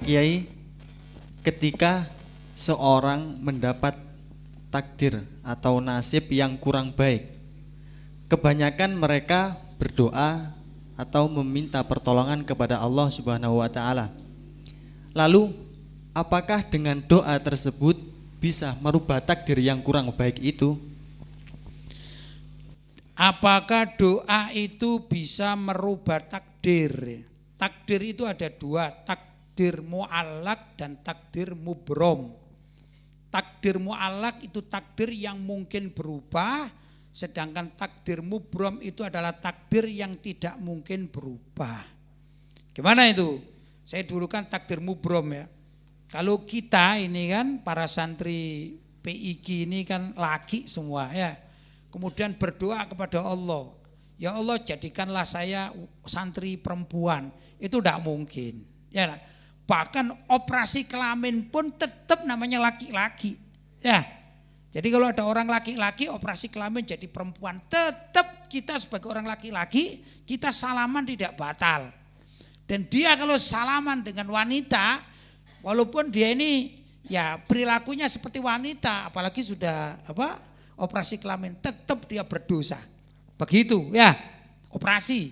Pak Kiai, ketika seorang mendapat takdir atau nasib yang kurang baik, kebanyakan mereka berdoa atau meminta pertolongan kepada Allah Subhanahu wa taala. Lalu, apakah dengan doa tersebut bisa merubah takdir yang kurang baik itu? Apakah doa itu bisa merubah takdir? Takdir itu ada dua, takdir mu'allak dan takdir mubrom. Takdir mu'allak itu takdir yang mungkin berubah, sedangkan takdir mubrom itu adalah takdir yang tidak mungkin berubah. Gimana itu? Saya dulu kan takdir mubrom ya. Kalau kita ini kan para santri PIG ini kan laki semua ya. Kemudian berdoa kepada Allah, ya Allah jadikanlah saya santri perempuan, itu tidak mungkin. Ya, bahkan operasi kelamin pun tetap namanya laki-laki. Ya, jadi kalau ada orang laki-laki operasi kelamin jadi perempuan, tetap kita sebagai orang laki-laki kita salaman tidak batal. Dan dia kalau salaman dengan wanita, walaupun dia ini ya perilakunya seperti wanita, apalagi sudah operasi kelamin, tetap dia berdosa. Begitu ya, operasi.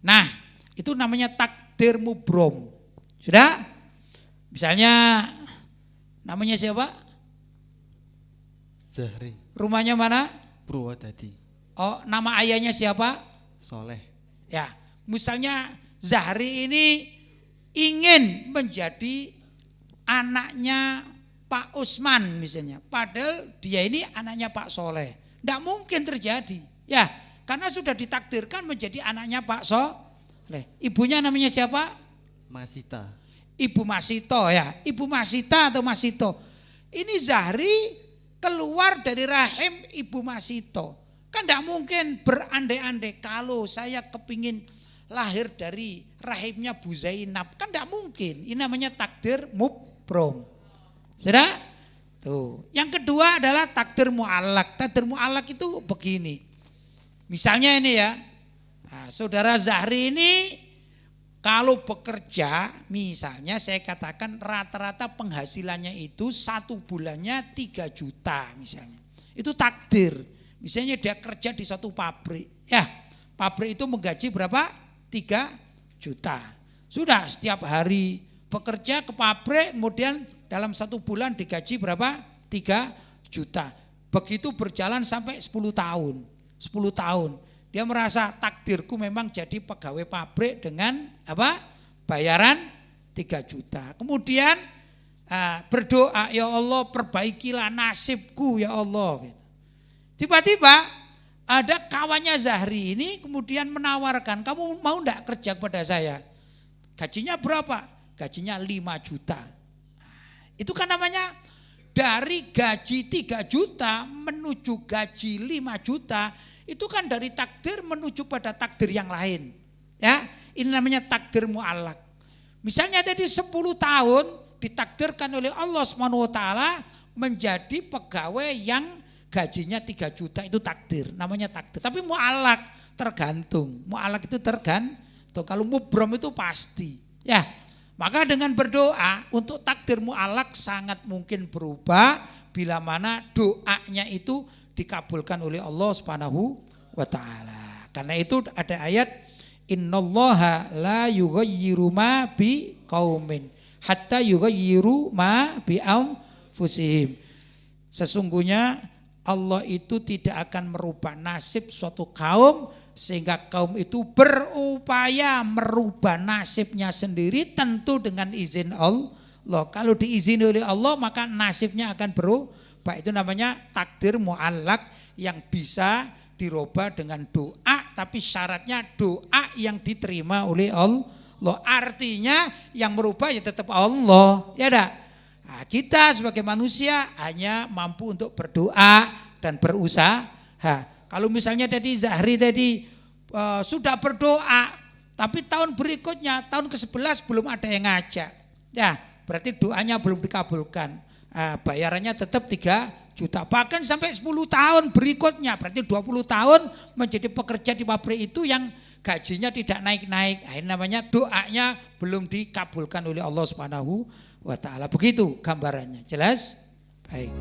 Nah, itu namanya takdir mubrom. Sudah? Misalnya namanya siapa? Zahri. Rumahnya mana? Purwodadi. Oh, nama ayahnya siapa? Soleh. Ya, misalnya Zahri ini ingin menjadi anaknya Pak Usman misalnya, padahal dia ini anaknya Pak Soleh. Tidak mungkin terjadi, ya, karena sudah ditakdirkan menjadi anaknya Pak Soleh. Ibunya namanya siapa? Masita. Ibu Masito ya, Ibu Masita atau Masito. Ini Zahri keluar dari rahim Ibu Masito. Kan tidak mungkin berandai-andai kalau saya kepingin lahir dari rahimnya Bu Zainab, kan tidak mungkin. Ini namanya takdir mubrom. Sudah? Tuh. Yang kedua adalah takdir mu'allak. Takdir mu'allak itu begini. Misalnya ini ya, nah, saudara Zahri ini kalau bekerja, misalnya saya katakan rata-rata penghasilannya itu 1 bulannya 3 juta misalnya. Itu takdir. Misalnya dia kerja di satu pabrik. Ya, pabrik itu menggaji berapa? 3 juta. Sudah setiap hari bekerja ke pabrik, kemudian dalam 1 bulan digaji berapa? 3 juta. Begitu berjalan sampai 10 tahun. 10 tahun. Dia merasa takdirku memang jadi pegawai pabrik dengan bayaran 3 juta. Kemudian berdoa, ya Allah perbaikilah nasibku ya Allah. Tiba-tiba ada kawannya Zahri ini kemudian menawarkan, kamu mau enggak kerja kepada saya? Gajinya berapa? Gajinya 5 juta. Itu kan namanya dari gaji 3 juta menuju gaji 5 juta, itu kan dari takdir menuju pada takdir yang lain. Ya, ini namanya takdir mu'allak. Misalnya tadi 10 tahun ditakdirkan oleh Allah SWT menjadi pegawai yang gajinya 3 juta, itu takdir, namanya takdir. Tapi mu'allak tergantung. Mu'allak itu tergantung. Kalau mubrom itu pasti. Ya. Maka dengan berdoa untuk takdir mu'allak sangat mungkin berubah bila mana doanya itu dikabulkan oleh Allah Subhanahu wa taala. Karena itu ada ayat innallaha la yughayyiru ma bi qaumin hatta yughayyiru ma bi anfusihim. Sesungguhnya Allah itu tidak akan merubah nasib suatu kaum sehingga kaum itu berupaya merubah nasibnya sendiri, tentu dengan izin Allah. Kalau diizini oleh Allah maka nasibnya akan berubah. Itu namanya takdir mu'allak yang bisa dirubah dengan doa, tapi syaratnya doa yang diterima oleh Allah. Artinya yang merubah ya tetap Allah. Ya dah. Nah, kita sebagai manusia hanya mampu untuk berdoa dan berusaha. Kalau misalnya tadi Zahri tadi sudah berdoa, tapi tahun berikutnya, tahun ke-11 belum ada yang ngajak. Ya, berarti doanya belum dikabulkan. Bayarannya tetap 3 juta. Bahkan sampai 10 tahun berikutnya, berarti 20 tahun menjadi pekerja di pabrik itu yang gajinya tidak naik-naik. Nah, ini namanya doanya belum dikabulkan oleh Allah Subhanahu wa taala. Begitu gambarannya. Jelas? Baik.